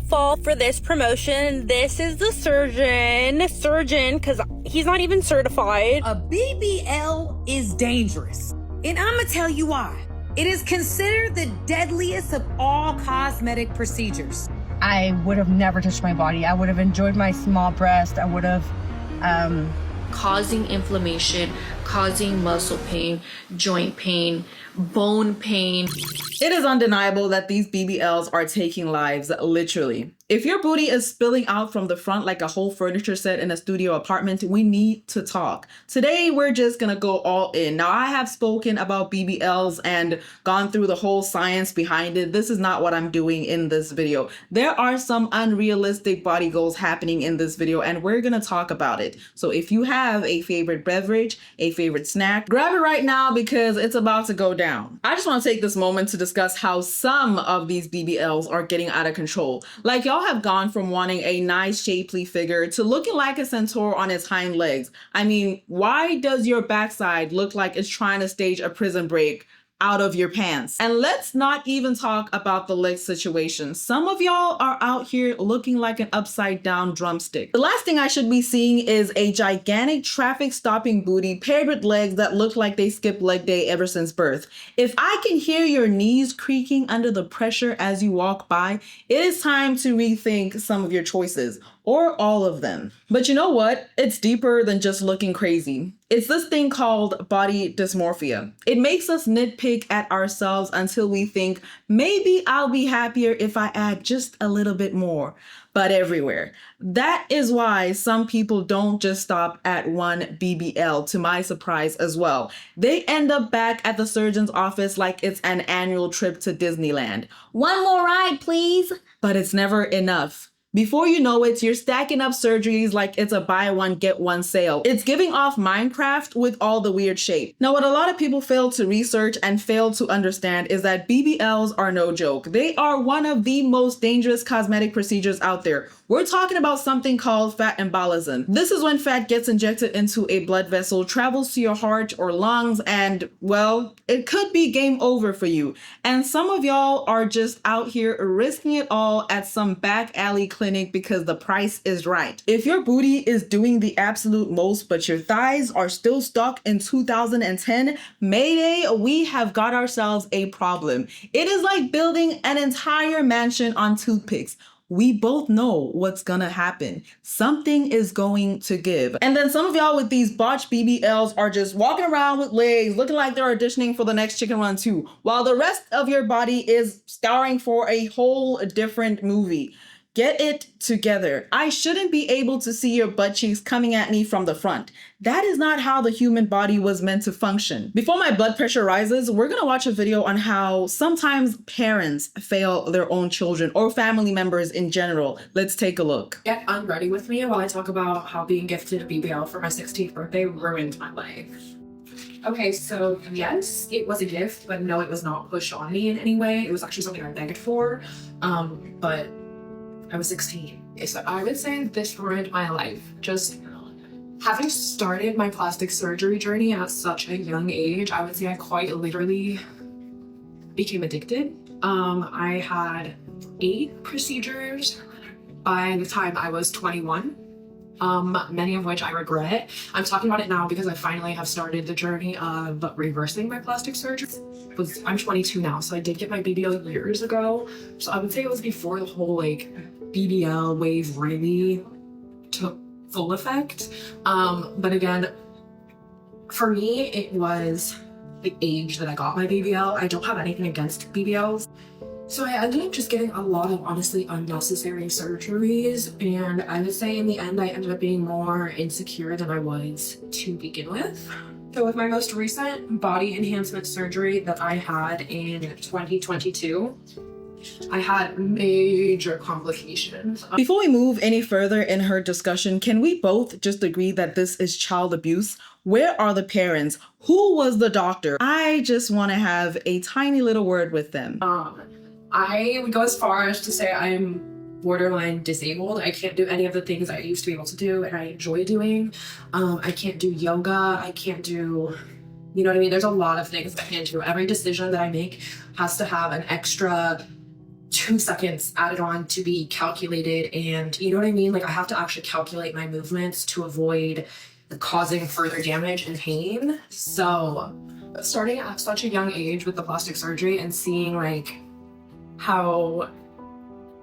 not fall for this promotion. This is the surgeon, because he's not even certified. A BBL is dangerous, and I'm gonna tell you why. It is considered the deadliest of all cosmetic procedures. I would have never touched my body. I would have enjoyed my small breast. I would have causing inflammation, causing muscle pain, joint pain, bone pain. It is undeniable that these BBLs are taking lives, literally. If your booty is spilling out from the front like a whole furniture set in a studio apartment, we need to talk. Today, we're just gonna go all in. Now, I have spoken about BBLs and gone through the whole science behind it. This is not what I'm doing in this video. There are some unrealistic body goals happening in this video, and we're gonna talk about it. So if you have a favorite beverage, a favorite snack, grab it right now because it's about to go down. I just want to take this moment to discuss how some of these BBLs are getting out of control. Like, y'all have gone from wanting a nice shapely figure to looking like a centaur on its hind legs. I mean, why does your backside look like it's trying to stage a prison break out of your pants? And let's not even talk about the leg situation. Some of y'all are out here looking like an upside down drumstick. The last thing I should be seeing is a gigantic traffic stopping booty paired with legs that look like they skipped leg day ever since birth. If I can hear your knees creaking under the pressure as you walk by, it is time to rethink some of your choices, or all of them. But you know what? It's deeper than just looking crazy. It's this thing called body dysmorphia. It makes us nitpick at ourselves until we think, maybe I'll be happier if I add just a little bit more, but everywhere. That is why some people don't just stop at one BBL, to my surprise as well. They end up back at the surgeon's office like it's an annual trip to Disneyland. One more ride, please. But it's never enough. Before you know it, you're stacking up surgeries like it's a buy one, get one sale. It's giving off Minecraft with all the weird shape. Now, what a lot of people fail to research and fail to understand is that BBLs are no joke. They are one of the most dangerous cosmetic procedures out there. We're talking about something called fat embolism. This is when fat gets injected into a blood vessel, travels to your heart or lungs, and, well, it could be game over for you. And some of y'all are just out here risking it all at some back alley clinic because the price is right. If your booty is doing the absolute most, but your thighs are still stuck in 2010, Mayday, we have got ourselves a problem. It is like building an entire mansion on toothpicks. We both know what's gonna happen. Something is going to give. And then some of y'all with these botched BBLs are just walking around with legs, looking like they're auditioning for the next Chicken Run 2, while the rest of your body is starring for a whole different movie. Get it together. I shouldn't be able to see your butt cheeks coming at me from the front. That is not how the human body was meant to function. Before my blood pressure rises, we're gonna watch a video on how sometimes parents fail their own children or family members in general. Let's take a look. Get unready with me while I talk about how being gifted a BBL for my 16th birthday ruined my life. Okay, so yes, it was a gift, but no, it was not pushed on me in any way. It was actually something I begged for, but I was 16. So I would say this ruined my life. Just having started my plastic surgery journey at such a young age, I would say I quite literally became addicted. I had 8 procedures by the time I was 21. Many of which I regret. I'm talking about it now because I finally have started the journey of reversing my plastic surgery. I'm 22 now, so I did get my BBL years ago. So I would say it was before the whole BBL wave really took full effect. But again, for me, it was the age that I got my BBL. I don't have anything against BBLs. So I ended up just getting a lot of honestly unnecessary surgeries, and I would say in the end I ended up being more insecure than I was to begin with. So with my most recent body enhancement surgery that I had in 2022, I had major complications. Before we move any further in her discussion, can we both just agree that this is child abuse? Where are the parents? Who was the doctor? I just want to have a tiny little word with them. I would go as far as to say I'm borderline disabled. I can't do any of the things I used to be able to do and I enjoy doing. I can't do yoga. I can't do, you know what I mean? There's a lot of things I can't do. Every decision that I make has to have an extra 2 seconds added on to be calculated, and you know what I mean? Like I have to actually calculate my movements to avoid causing further damage and pain. So starting at such a young age with the plastic surgery and seeing like how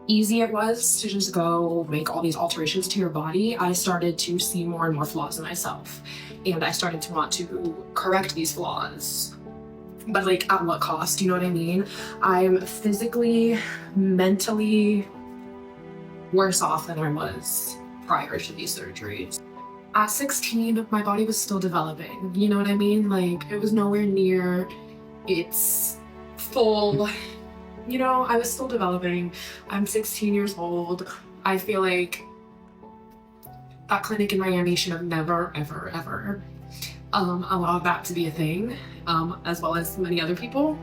easy it was to just go make all these alterations to your body, I started to see more and more flaws in myself, and I started to want to correct these flaws. But like at what cost? You know what I mean? I'm physically, mentally worse off than I was prior to these surgeries. At 16, my body was still developing. You know what I mean? Like it was nowhere near its full, you know, I was still developing. I'm 16 years old. I feel like that clinic in Miami should have never, ever, ever allowed that to be a thing, as well as many other people.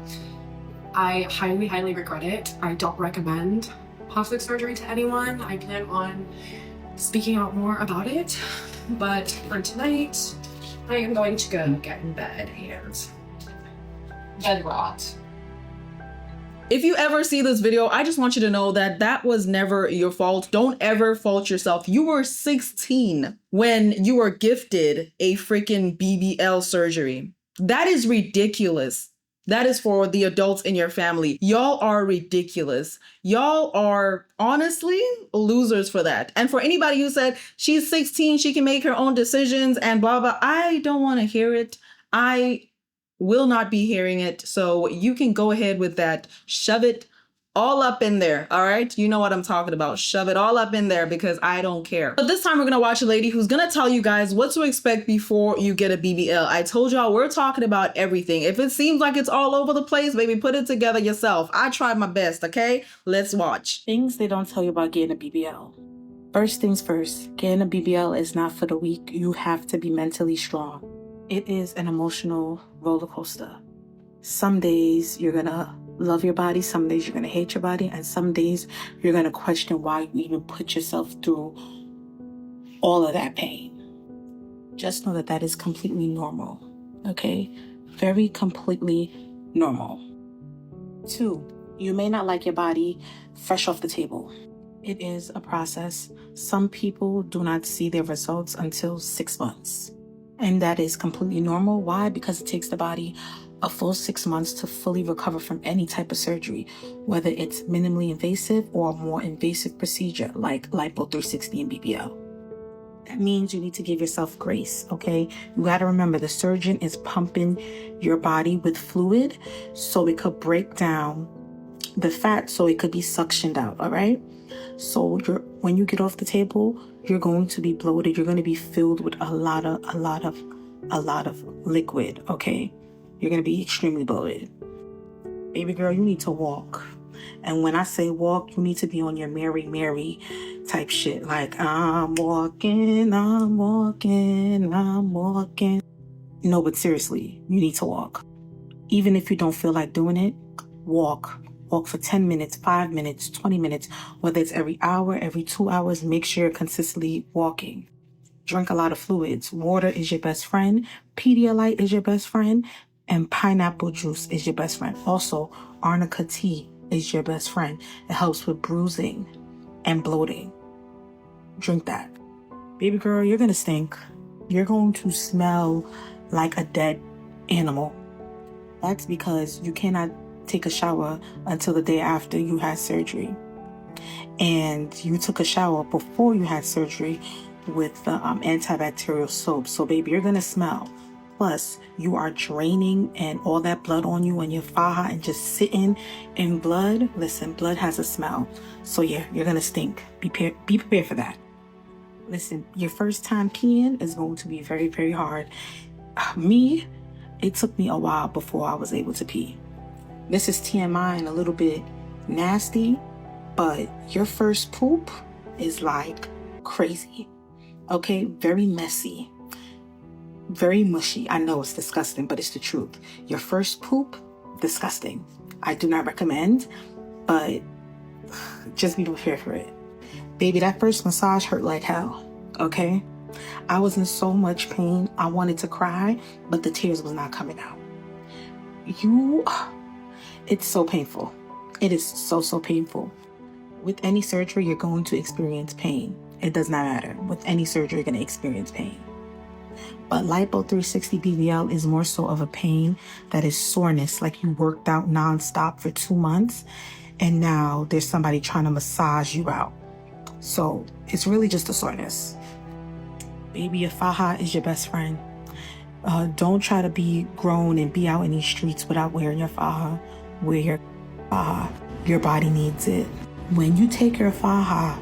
I highly, highly regret it. I don't recommend plastic surgery to anyone. I plan on speaking out more about it, but for tonight, I am going to go get in bed and bed rot. If you ever see this video, I just want you to know that that was never your fault. Don't ever fault yourself. You were 16 when you were gifted a freaking BBL surgery. That is ridiculous. That is for the adults in your family. Y'all are ridiculous. Y'all are honestly losers for that. And for anybody who said she's 16, she can make her own decisions and blah, blah, I don't want to hear it. I will not be hearing it. So you can go ahead with that. Shove it all up in there. All right. You know what I'm talking about. Shove it all up in there because I don't care. But this time we're going to watch a lady who's going to tell you guys what to expect before you get a BBL. I told y'all we're talking about everything. If it seems like it's all over the place, baby, put it together yourself. I tried my best. Okay, let's watch. Things they don't tell you about getting a BBL. First things first, getting a BBL is not for the weak. You have to be mentally strong. It is an emotional roller coaster. Some days you're gonna love your body, some days you're gonna hate your body, and some days you're gonna question why you even put yourself through all of that pain. Just know that that is completely normal, okay? Very completely normal. 2, you may not like your body fresh off the table. It is a process. Some people do not see their results until 6 months. And that is completely normal. Why? Because it takes the body a full 6 months to fully recover from any type of surgery, whether it's minimally invasive or a more invasive procedure like Lipo 360 and BBL. That means you need to give yourself grace, okay? You got to remember the surgeon is pumping your body with fluid so it could break down the fat so it could be suctioned out, all right? So when you get off the table, you're going to be bloated. You're going to be filled with a lot of liquid, okay? You're going to be extremely bloated. Baby girl, you need to walk. And when I say walk, you need to be on your Mary type shit. Like, I'm walking. No, but seriously, you need to walk. Even if you don't feel like doing it, walk. Walk for 10 minutes, 5 minutes, 20 minutes, whether it's every hour, every 2 hours, make sure you're consistently walking. Drink a lot of fluids. Water is your best friend. Pedialyte is your best friend. And pineapple juice is your best friend. Also, arnica tea is your best friend. It helps with bruising and bloating. Drink that. Baby girl, you're going to stink. You're going to smell like a dead animal. That's because you cannot take a shower until the day after you had surgery. And you took a shower before you had surgery with the antibacterial soap. So baby, you're gonna smell. Plus, you are draining and all that blood on you and your faja and just sitting in blood. Listen, blood has a smell. So yeah, you're gonna stink. Be prepared for that. Listen, your first time peeing is going to be very, very hard. It took me a while before I was able to pee. This is TMI and a little bit nasty, but your first poop is like crazy, okay? Very messy, very mushy. I know it's disgusting, but it's the truth. Your first poop, disgusting. I do not recommend, but just be prepared for it. Baby, that first massage hurt like hell, okay? I was in so much pain. I wanted to cry, but the tears was not coming out. It's so painful. It is so, so painful. With any surgery, you're going to experience pain. It does not matter. With any surgery, you're going to experience pain. But Lipo 360 BBL is more so of a pain that is soreness, like you worked out nonstop for 2 months, and now there's somebody trying to massage you out. So it's really just a soreness. Baby, your faja is your best friend. Don't try to be grown and be out in these streets without wearing your faja. Wear your faja. Your body needs it. When you take your faja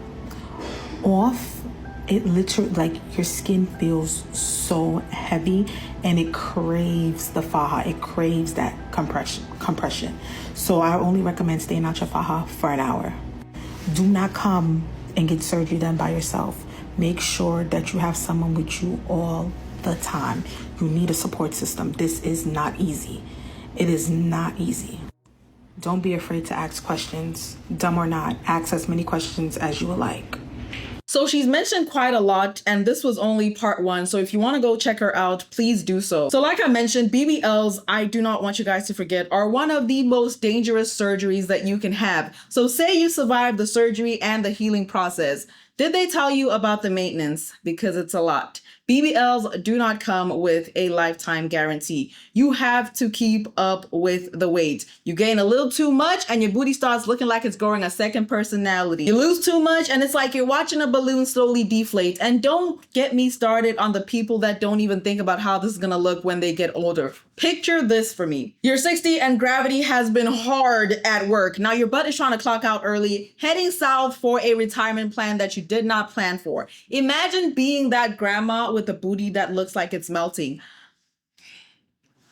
off, it literally, like, your skin feels so heavy and it craves the faja. It craves that compression. So I only recommend staying out your faja for an hour. Do not come and get surgery done by yourself. Make sure that you have someone with you all the time. You need a support system. This is not easy. It is not easy. Don't be afraid to ask questions. Dumb or not, ask as many questions as you would like. So she's mentioned quite a lot, and this was only part 1. So if you want to go check her out, please do so. So like I mentioned, BBLs, I do not want you guys to forget, are one of the most dangerous surgeries that you can have. So say you survive the surgery and the healing process. Did they tell you about the maintenance? Because it's a lot. BBLs do not come with a lifetime guarantee. You have to keep up with the weight. You gain a little too much and your booty starts looking like it's growing a second personality. You lose too much and it's like you're watching a balloon slowly deflate. And don't get me started on the people that don't even think about how this is gonna look when they get older. Picture this for me. You're 60 and gravity has been hard at work. Now your butt is trying to clock out early, heading south for a retirement plan that you did not plan for. Imagine being that grandma with a booty that looks like it's melting.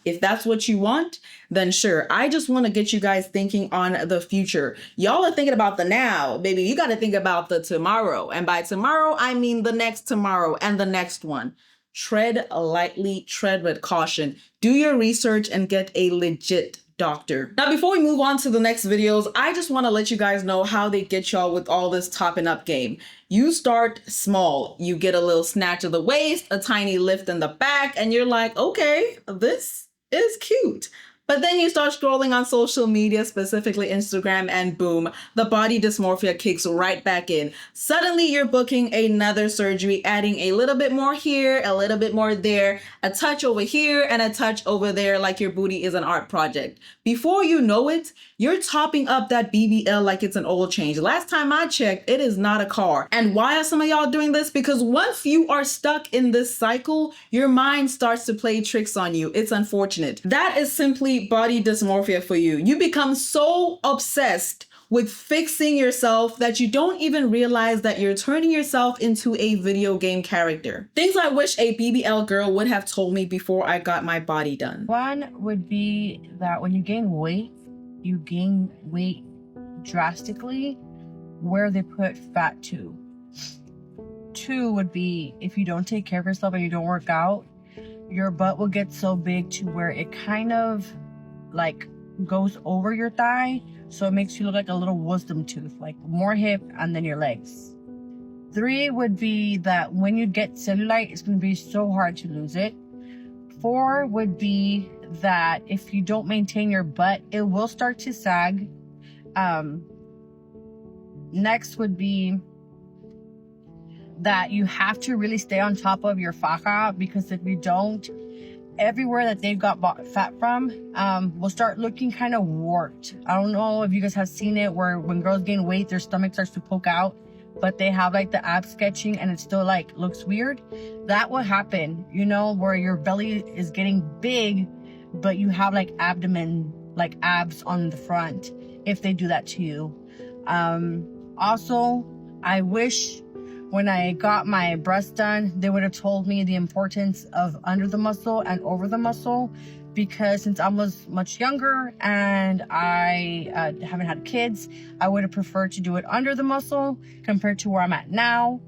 If that's what you want, then sure. I just want to get you guys thinking on the future. Y'all are thinking about the now. Baby, you got to think about the tomorrow. And by tomorrow, I mean the next tomorrow and the next one. Tread lightly, tread with caution. Do your research and get a legit doctor. Now, before we move on to the next videos, I just want to let you guys know how they get y'all with all this topping up game. You start small. You get a little snatch of the waist, a tiny lift in the back, and you're like, okay, this is cute. But then you start scrolling on social media, specifically Instagram, and boom, the body dysmorphia kicks right back in. Suddenly you're booking another surgery, adding a little bit more here, a little bit more there, a touch over here, and a touch over there, like your booty is an art project. Before you know it, you're topping up that BBL like it's an oil change. Last time I checked, it is not a car. And why are some of y'all doing this? Because once you are stuck in this cycle, your mind starts to play tricks on you. It's unfortunate. That is simply body dysmorphia for you. You become so obsessed with fixing yourself that you don't even realize that you're turning yourself into a video game character. Things I wish a BBL girl would have told me before I got my body done. One would be that when you gain weight, you gain weight drastically where they put fat to. 2 would be if you don't take care of yourself and you don't work out, your butt will get so big to where it kind of like goes over your thigh, so it makes you look like a little wisdom tooth, like more hip and then your legs. 3 would be that when you get cellulite, it's going to be so hard to lose it. 4 would be that if you don't maintain your butt, it will start to sag. Next would be that you have to really stay on top of your faja, because if you don't, everywhere that they've got fat from will start looking kind of warped. I don't know if you guys have seen it, where when girls gain weight, their stomach starts to poke out, but they have like the ab sketching and it still like looks weird. That will happen, you know, where your belly is getting big, but you have like abdomen, like abs on the front, if they do that to you. Also, I wish when I got my breast done, they would have told me the importance of under the muscle and over the muscle, because since I was much younger and I haven't had kids, I would have preferred to do it under the muscle compared to where I'm at now.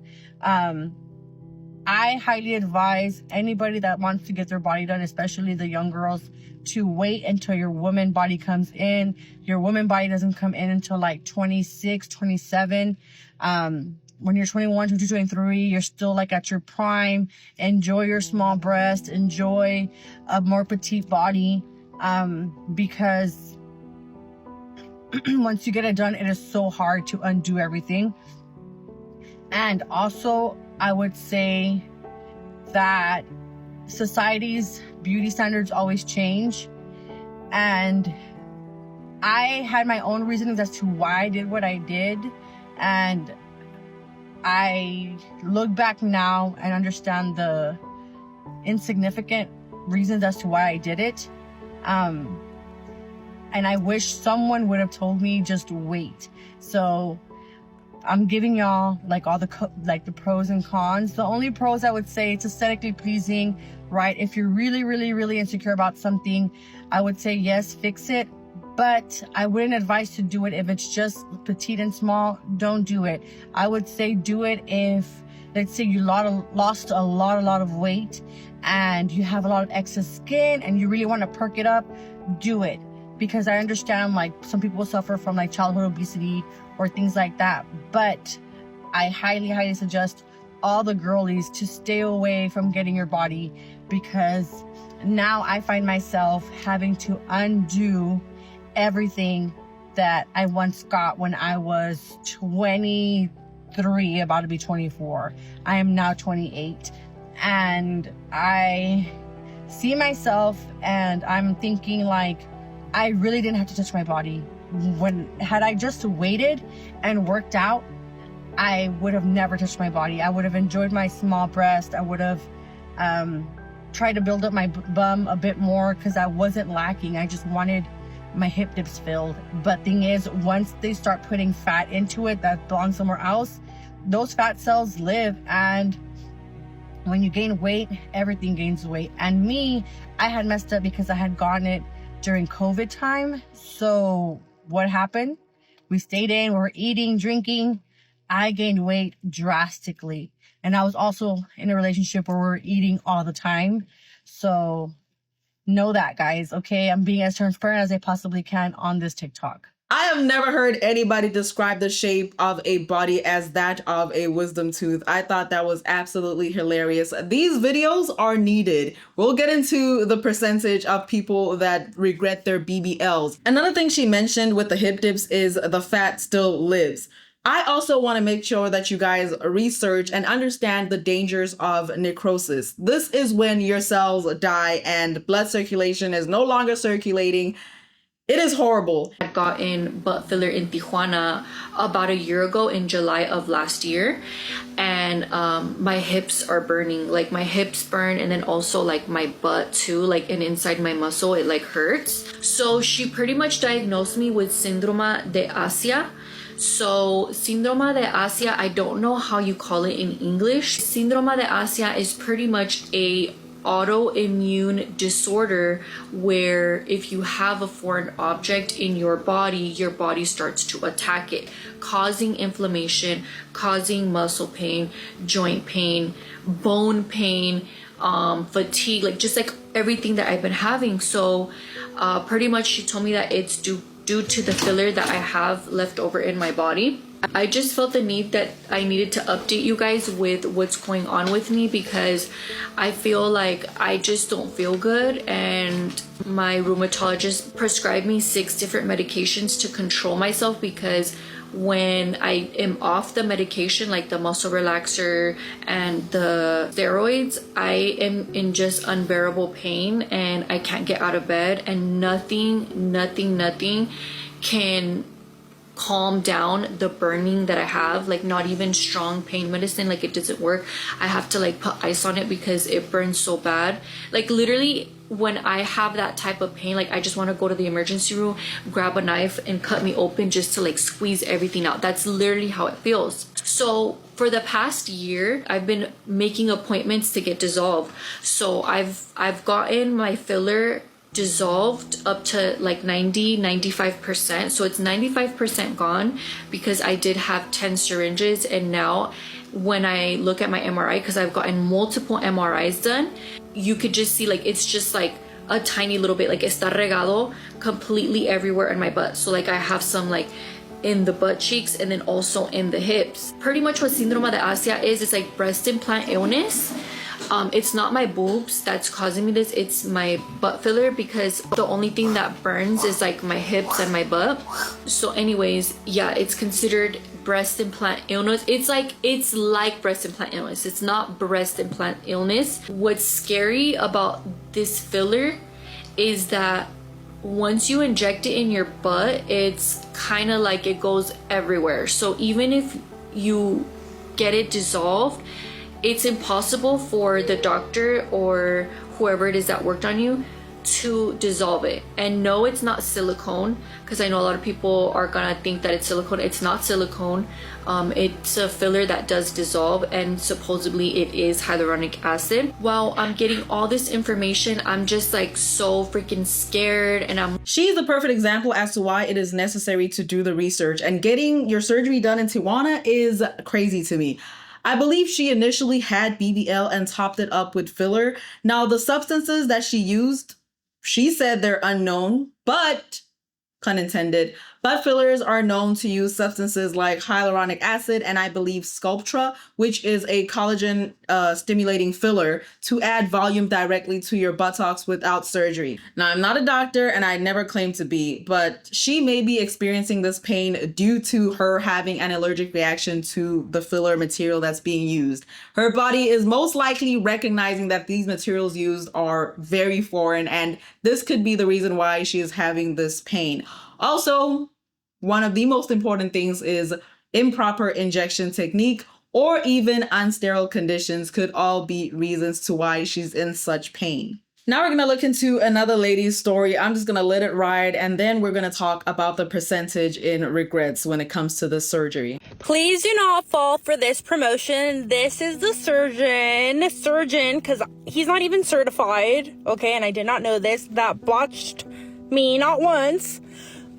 I highly advise anybody that wants to get their body done, especially the young girls, to wait until your woman body comes in. Your woman body doesn't come in until like 26, 27. When you're 21, 22, 23, you're still like at your prime. Enjoy your small breast, enjoy a more petite body, because once you get it done, it is so hard to undo everything. And also, I would say that society's beauty standards always change. And I had my own reasons as to why I did what I did. And I look back now and understand the insignificant reasons as to why I did it. And I wish someone would have told me just wait. So I'm giving y'all like all the the pros and cons. The only pros I would say, it's aesthetically pleasing, right? If you're really, really, really insecure about something, I would say yes, fix it. But I wouldn't advise to do it if it's just petite and small. Don't do it. I would say do it if, let's say, you lost a lot of weight and you have a lot of excess skin and you really want to perk it up. Do it. Because I understand like some people suffer from like childhood obesity or things like that. But I highly, highly suggest all the girlies to stay away from getting your body, because now I find myself having to undo everything that I once got when I was 23, about to be 24. I am now 28. And I see myself and I'm thinking like, I really didn't have to touch my body. Had I just waited and worked out, I would have never touched my body. I would have enjoyed my small breast. I would have tried to build up my bum a bit more because I wasn't lacking. I just wanted my hip dips filled. But thing is, once they start putting fat into it that belongs somewhere else, those fat cells live, and when you gain weight, everything gains weight. And me, I had messed up because I had gotten it during COVID time. So what happened? We stayed in, we were eating, drinking. I gained weight drastically. And I was also in a relationship where we were eating all the time. So know that, guys, okay? I'm being as transparent as I possibly can on this TikTok. I have never heard anybody describe the shape of a body as that of a wisdom tooth. I thought that was absolutely hilarious. These videos are needed. We'll get into the percentage of people that regret their BBLs. Another thing she mentioned with the hip dips is the fat still lives. I also want to make sure that you guys research and understand the dangers of necrosis. This is when your cells die and blood circulation is no longer circulating. It is horrible. I got in butt filler in Tijuana about a year ago in July of last year, and my hips are burning. Like my hips burn, and then also like my butt too, like, and inside my muscle it like hurts. So she pretty much diagnosed me with síndrome de Asia. So síndrome de Asia, I don't know how you call it in English. Síndrome de Asia is pretty much a autoimmune disorder where if you have a foreign object in your body starts to attack it, causing inflammation, causing muscle pain, joint pain, bone pain, fatigue, like just like everything that I've been having. So pretty much she told me that it's due to the filler that I have left over in my body. I just felt the need that I needed to update you guys with what's going on with me, because I feel like I just don't feel good, and my rheumatologist prescribed me 6 different medications to control myself, because when I am off the medication, like the muscle relaxer and the steroids, I am in just unbearable pain and I can't get out of bed, and nothing can calm down the burning that I have. Like not even strong pain medicine, like it doesn't work. I have to like put ice on it because it burns so bad. Like literally when I have that type of pain, like I just want to go to the emergency room, grab a knife and cut me open just to like squeeze everything out. That's literally how it feels. So for the past year, I've been making appointments to get dissolved. So I've gotten my filler dissolved up to like 95%. So it's 95% gone because I did have 10 syringes. And now when I look at my MRI, because I've gotten multiple MRIs done, you could just see like it's just like a tiny little bit, like está regado completely everywhere in my butt. So like I have some like in the butt cheeks and then also in the hips. Pretty much what síndrome de Asia is, it's like breast implant illness. It's not my boobs that's causing me this, it's my butt filler, because the only thing that burns is like my hips and my butt. So anyways, yeah, it's considered breast implant illness. It's like breast implant illness. It's not breast implant illness. What's scary about this filler is that once you inject it in your butt, it's kind of like it goes everywhere. So even if you get it dissolved, it's impossible for the doctor or whoever it is that worked on you to dissolve it. And no, it's not silicone, because I know a lot of people are gonna think that it's silicone. It's not silicone. It's a filler that does dissolve, and supposedly it is hyaluronic acid. While I'm getting all this information, I'm just like so freaking scared, and She's the perfect example as to why it is necessary to do the research, and getting your surgery done in Tijuana is crazy to me. I believe she initially had BBL and topped it up with filler. Now, the substances that she used, she said they're unknown, but, pun intended, butt fillers are known to use substances like hyaluronic acid and I believe Sculptra, which is a collagen stimulating filler to add volume directly to your buttocks without surgery. Now, I'm not a doctor and I never claim to be, but she may be experiencing this pain due to her having an allergic reaction to the filler material that's being used. Her body is most likely recognizing that these materials used are very foreign, and this could be the reason why she is having this pain. Also, one of the most important things is improper injection technique, or even unsterile conditions could all be reasons to why she's in such pain. Now we're gonna look into another lady's story. I'm just gonna let it ride, and then we're gonna talk about the percentage in regrets when it comes to the surgery. Please do not fall for this promotion. This is the surgeon, because he's not even certified, okay, and I did not know this, that botched me not once,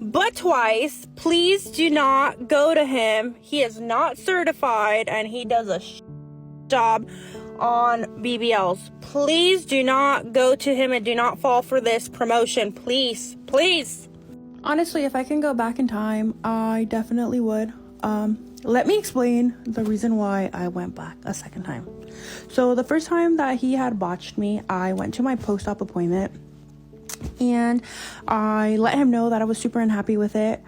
but twice. Please do not go to him. He is not certified, and he does a job on BBLs. Please do not go to him and do not fall for this promotion. Please, please. Honestly, if I can go back in time, I definitely would. Let me explain the reason why I went back a second time. So the first time that he had botched me, I went to my post-op appointment and I let him know that I was super unhappy with it.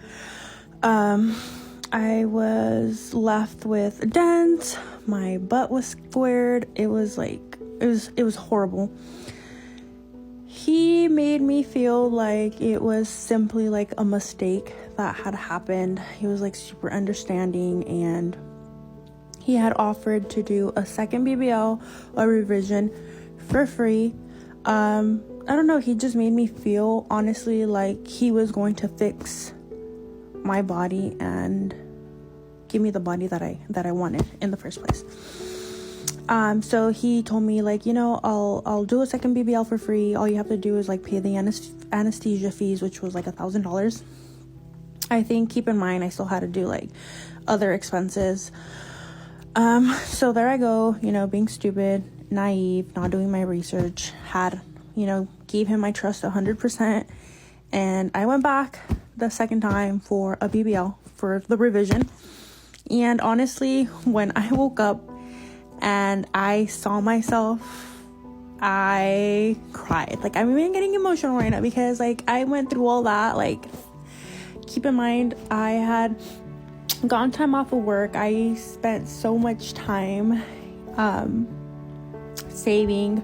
I was left with a dent. My butt was squared. It was horrible. He made me feel like it was simply like a mistake that had happened. He was like super understanding, and he had offered to do a second BBL, a revision, for free. I don't know, he just made me feel honestly like he was going to fix my body and give me the body that I wanted in the first place. So he told me, like, you know, I'll do a second BBL for free. All you have to do is like pay the anesthesia fees, which was like $1,000. I think, keep in mind, I still had to do like other expenses. So there I go, you know, being stupid, naive, not doing my research, gave him my trust 100%. And I went back the second time for a BBL for the revision. And honestly, when I woke up and I saw myself, I cried. Like, I'm even getting emotional right now because like I went through all that. Like, keep in mind, I had gone time off of work. I spent so much time saving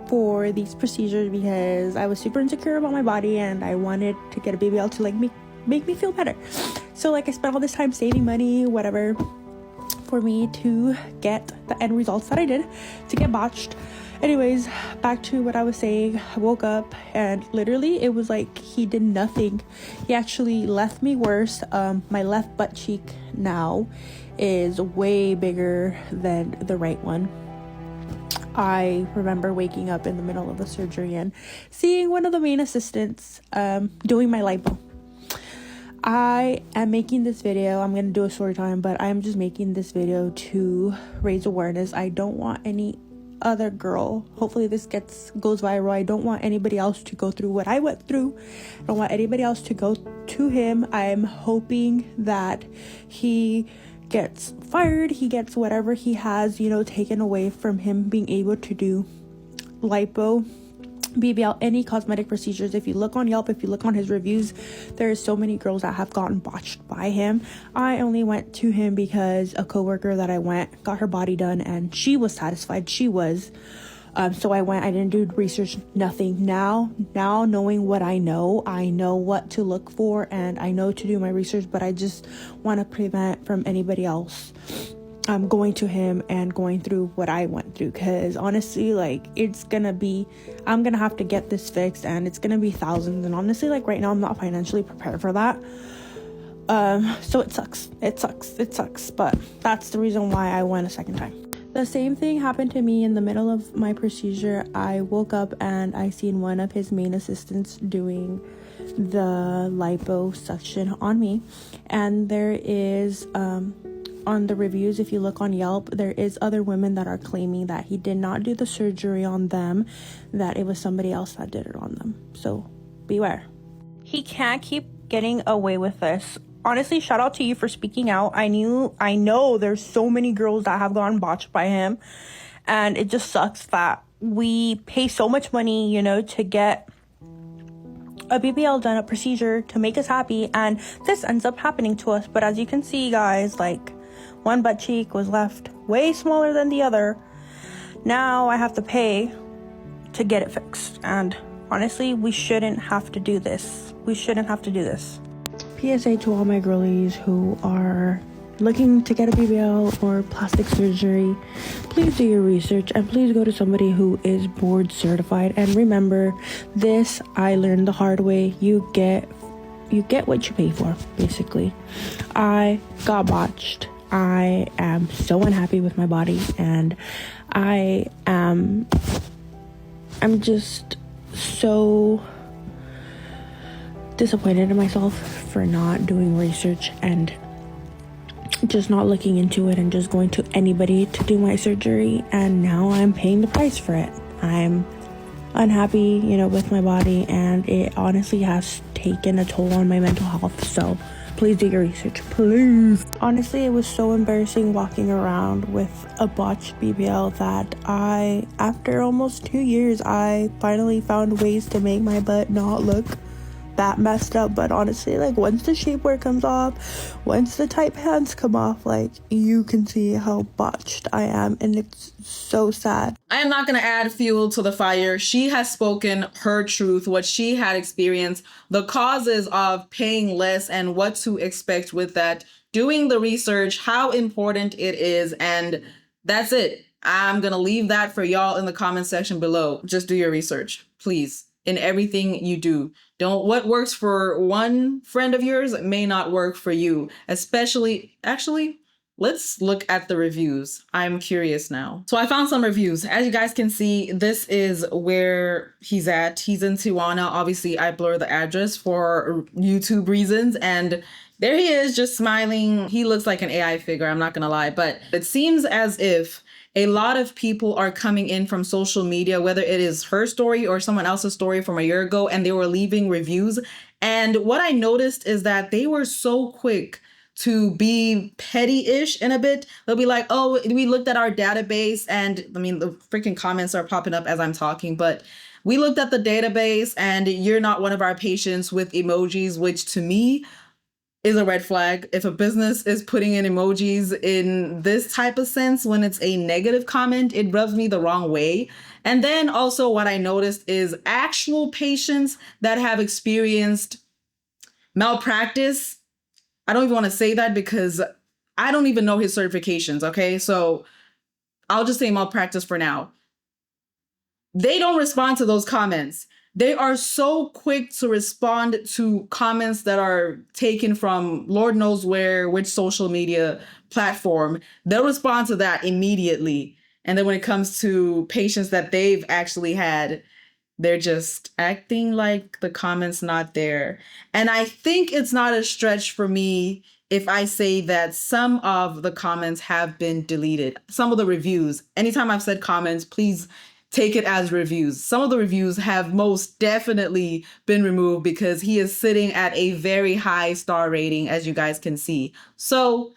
for these procedures because I was super insecure about my body and I wanted to get a BBL to like make me feel better. So like I spent all this time saving money, whatever, for me to get the end results that I did, to get botched. Anyways, back to what I was saying. I woke up and literally it was like he did nothing. He actually left me worse. My left butt cheek now is way bigger than the right one. I remember waking up in the middle of the surgery and seeing one of the main assistants doing my lipo. I am making this video. I'm going to do a story time, but I'm just making this video to raise awareness. I don't want any other girl, hopefully this goes viral. I don't want anybody else to go through what I went through. I don't want anybody else to go to him. I'm hoping that he gets fired, he gets whatever he has, you know, taken away from him being able to do lipo, BBL, any cosmetic procedures. If you look on Yelp, if you look on his reviews, there's so many girls that have gotten botched by him. I only went to him because a coworker that I went got her body done and she was satisfied. She was. So I went. I didn't do research, nothing. Now knowing what I know what to look for and I know to do my research, but I just want to prevent from anybody else going to him and going through what I went through, because honestly, like, I'm gonna have to get this fixed and it's gonna be thousands, and honestly, like, right now I'm not financially prepared for that. So it sucks, but that's the reason why I went a second time. The same thing happened to me in the middle of my procedure. I woke up and I seen one of his main assistants doing the liposuction on me, and there is on the reviews, if you look on Yelp, there is other women that are claiming that he did not do the surgery on them, that it was somebody else that did it on them. So beware. He can't keep getting away with this. Honestly, shout out to you for speaking out. I know there's so many girls that have gotten botched by him, and it just sucks that we pay so much money, you know, to get a BBL done, a procedure to make us happy, and this ends up happening to us. But as you can see, guys, like, one butt cheek was left way smaller than the other. Now I have to pay to get it fixed, and honestly, we shouldn't have to do this. PSA to all my girlies who are looking to get a BBL or plastic surgery, please do your research and please go to somebody who is board certified. And remember, this I learned the hard way. You get what you pay for, basically. I got botched. I am so unhappy with my body, and I'm just so disappointed in myself for not doing research and just not looking into it and just going to anybody to do my surgery, and now I'm paying the price for it. I'm unhappy, you know, with my body, and it honestly has taken a toll on my mental health. So please do your research, please. Honestly, it was so embarrassing walking around with a botched BBL that after almost 2 years, I finally found ways to make my butt not look that messed up. But honestly, like, once the shapewear comes off, once the tight pants come off, like, you can see how botched I am, and it's so sad. I am not going to add fuel to the fire. She has spoken her truth, what she had experienced, the causes of paying less and what to expect with that, doing the research, how important it is, and that's it. I'm going to leave that for y'all in the comment section below. Just do your research, please, in everything you do. What works for one friend of yours may not work for you, actually, let's look at the reviews. I'm curious now. So I found some reviews. As you guys can see, this is where he's at. He's in Tijuana. Obviously, I blur the address for YouTube reasons. And there he is, just smiling. He looks like an AI figure, I'm not gonna lie. But it seems as if a lot of people are coming in from social media, whether it is her story or someone else's story from a year ago, and they were leaving reviews. And what I noticed is that they were so quick to be petty-ish in a bit. They'll be like, oh, we looked at our database, and I mean, the freaking comments are popping up as I'm talking, but we looked at the database and you're not one of our patients with emojis, which to me is a red flag. If a business is putting in emojis in this type of sense, when it's a negative comment, it rubs me the wrong way. And then also what I noticed is actual patients that have experienced malpractice. I don't even want to say that because I don't even know his certifications, okay? So I'll just say malpractice for now. They don't respond to those comments. They are so quick to respond to comments that are taken from Lord knows where, which social media platform. They'll respond to that immediately. And then when it comes to patients that they've actually had, they're just acting like the comment's not there. And I think it's not a stretch for me if I say that some of the comments have been deleted. Some of the reviews. Anytime I've said comments, please take it as reviews. Some of the reviews have most definitely been removed because he is sitting at a very high star rating, as you guys can see. So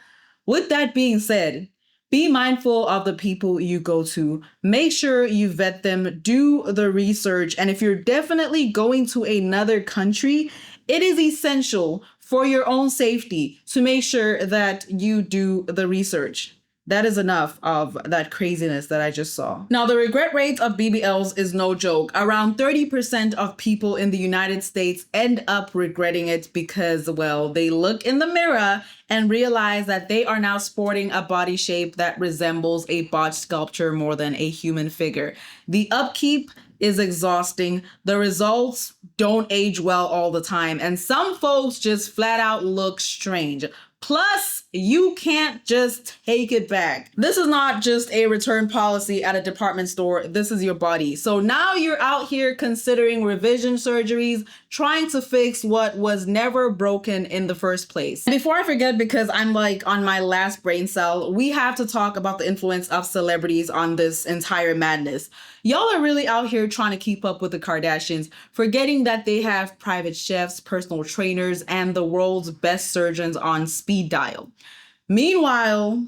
With that being said, be mindful of the people you go to. Make sure you vet them, do the research. And if you're definitely going to another country, it is essential for your own safety to make sure that you do the research. That is enough of that craziness that I just saw. Now, the regret rate of BBLs is no joke. Around 30% of people in the United States end up regretting it because, well, they look in the mirror and realize that they are now sporting a body shape that resembles a botched sculpture more than a human figure. The upkeep is exhausting. The results don't age well all the time. And some folks just flat out look strange. Plus, you can't just take it back. This is not just a return policy at a department store. This is your body. So now you're out here considering revision surgeries, trying to fix what was never broken in the first place. And before I forget, because I'm like on my last brain cell, we have to talk about the influence of celebrities on this entire madness. Y'all are really out here trying to keep up with the Kardashians, forgetting that they have private chefs, personal trainers, and the world's best surgeons on speed dial. Meanwhile,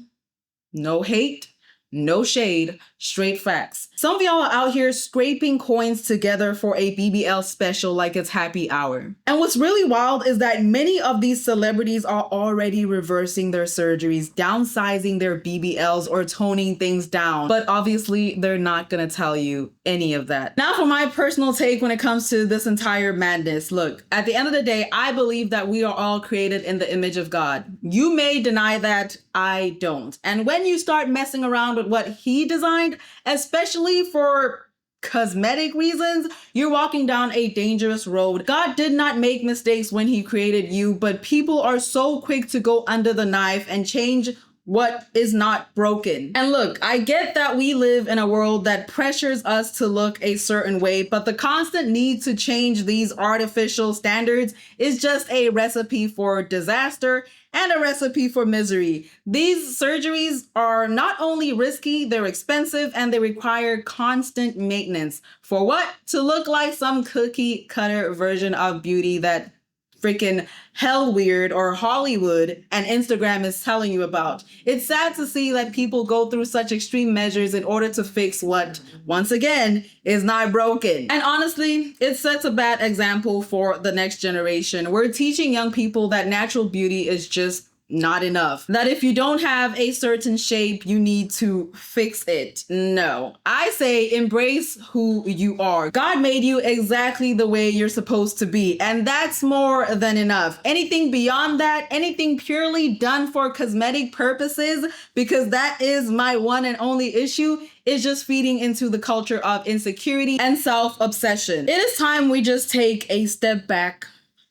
no hate, no shade, straight facts. Some of y'all are out here scraping coins together for a BBL special like it's happy hour. And what's really wild is that many of these celebrities are already reversing their surgeries, downsizing their BBLs or toning things down. But obviously, they're not gonna tell you any of that. Now for my personal take when it comes to this entire madness. Look, at the end of the day, I believe that we are all created in the image of God. You may deny that, I don't. And when you start messing around with what he designed, especially for cosmetic reasons, you're walking down a dangerous road. God did not make mistakes when he created you, but people are so quick to go under the knife and change what is not broken. And look, I get that we live in a world that pressures us to look a certain way, but the constant need to change these artificial standards is just a recipe for disaster and a recipe for misery. These surgeries are not only risky, they're expensive, and they require constant maintenance. For what? To look like some cookie cutter version of beauty that freaking hell weird or Hollywood and Instagram is telling you about. It's sad to see that people go through such extreme measures in order to fix what, once again, is not broken. And honestly, it sets a bad example for the next generation. We're teaching young people that natural beauty is just not enough. That if you don't have a certain shape, you need to fix it. No. I say embrace who you are. God made you exactly the way you're supposed to be, and that's more than enough. Anything beyond that, anything purely done for cosmetic purposes, because that is my one and only issue, is just feeding into the culture of insecurity and self-obsession. It is time we just take a step back,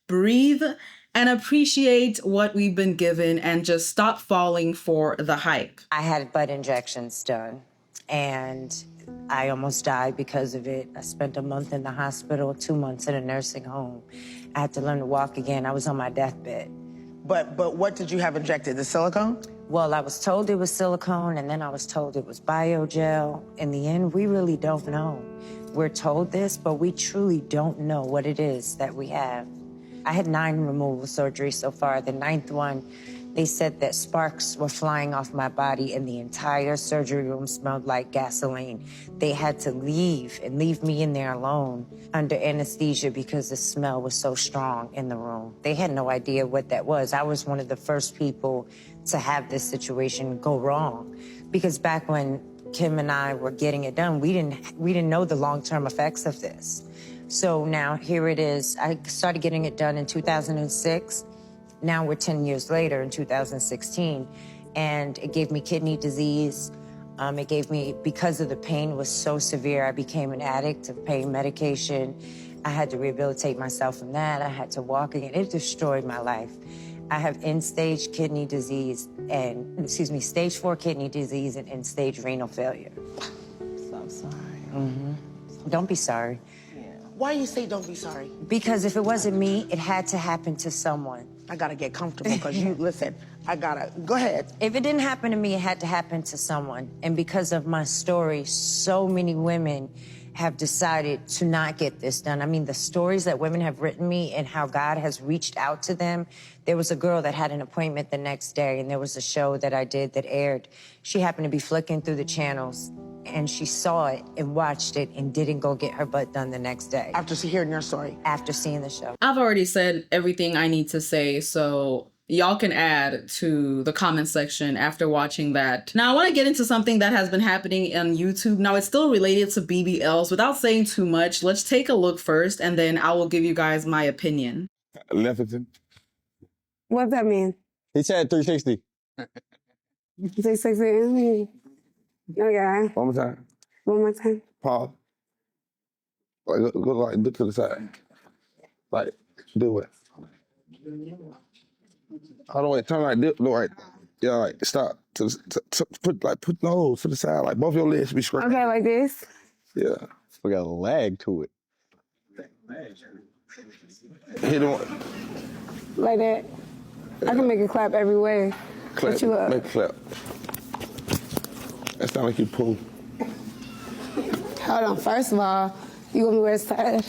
breathe, and appreciate what we've been given and just stop falling for the hype. I had butt injections done and I almost died because of it. I spent a month in the hospital, 2 months in a nursing home. I had to learn to walk again. I was on my deathbed. But what did you have injected? The silicone? Well, I was told it was silicone and then I was told it was biogel. In the end, we really don't know. We're told this, but we truly don't know what it is that we have. I had 9 removal surgeries so far. The 9th one, they said that sparks were flying off my body and the entire surgery room smelled like gasoline. They had to leave and leave me in there alone under anesthesia because the smell was so strong in the room. They had no idea what that was. I was one of the first people to have this situation go wrong because back when Kim and I were getting it done, we didn't know the long-term effects of this. So now here it is. I started getting it done in 2006. Now we're 10 years later in 2016. And it gave me kidney disease. It gave me, because of the pain was so severe, I became an addict of pain medication. I had to rehabilitate myself from that. I had to walk again. It destroyed my life. I have end-stage kidney disease and, stage 4 kidney disease and end-stage renal failure. So sorry. Don't be sorry. Why you say don't be sorry? Because if it wasn't me, it had to happen to someone. I gotta get comfortable because you, listen, go ahead. If it didn't happen to me, it had to happen to someone. And because of my story, so many women have decided to not get this done. I mean, the stories that women have written me and how God has reached out to them. There was a girl that had an appointment the next day, and there was a show that I did that aired. She happened to be flicking through the channels, and she saw it and watched it and didn't go get her butt done the next day. After hearing your story. After seeing the show. I've already said everything I need to say, so y'all can add to the comment section after watching that. Now, I want to get into something that has been happening on YouTube. Now, it's still related to BBLs. Without saying too much, let's take a look first, and then I will give you guys my opinion. Lefferton. What's that mean? He said 360. 360. Okay. One more time. One more time. Pause. Like, look to the side. Like, do it. Hold on, wait, turn like this, look right. Yeah, like, stop. Put nose to the side, like both your legs should be straight. Okay, like this? Yeah. We got a lag to it. Hit him. Like that? I can make it clap every way. Clap, Put you up. make a clap. That sound like you pull. Hold on, first of all, you want me to wear a side?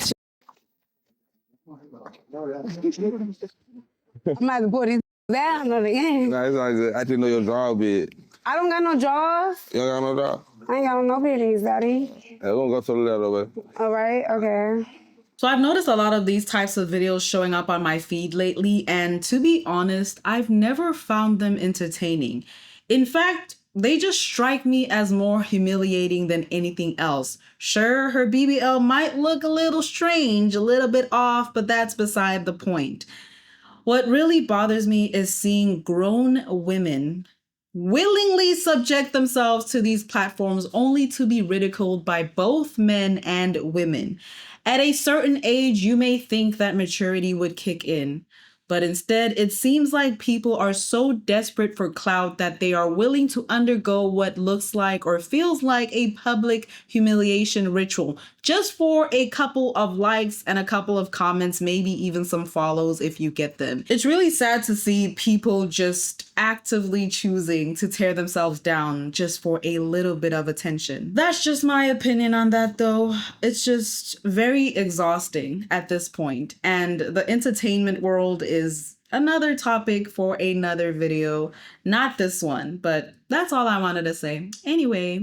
I'm gonna have to put this down on the game. Nah, it's not good. I didn't know your jaw big. I don't got no jaws. You don't got no jaw? I ain't got no pennies, daddy. Yeah, we're gonna go to the left over. All right, okay. So I've noticed a lot of these types of videos showing up on my feed lately, and to be honest, I've never found them entertaining. In fact, they just strike me as more humiliating than anything else. Sure, her BBL might look a little strange, a little bit off, but that's beside the point. What really bothers me is seeing grown women willingly subject themselves to these platforms only to be ridiculed by both men and women. At a certain age, you may think that maturity would kick in, but instead, it seems like people are so desperate for clout that they are willing to undergo what looks like or feels like a public humiliation ritual just for a couple of likes and a couple of comments, maybe even some follows if you get them. It's really sad to see people just actively choosing to tear themselves down just for a little bit of attention. That's just my opinion on that though. It's just very exhausting at this point, and the entertainment world is another topic for another video, not this one, but that's all I wanted to say. Anyway.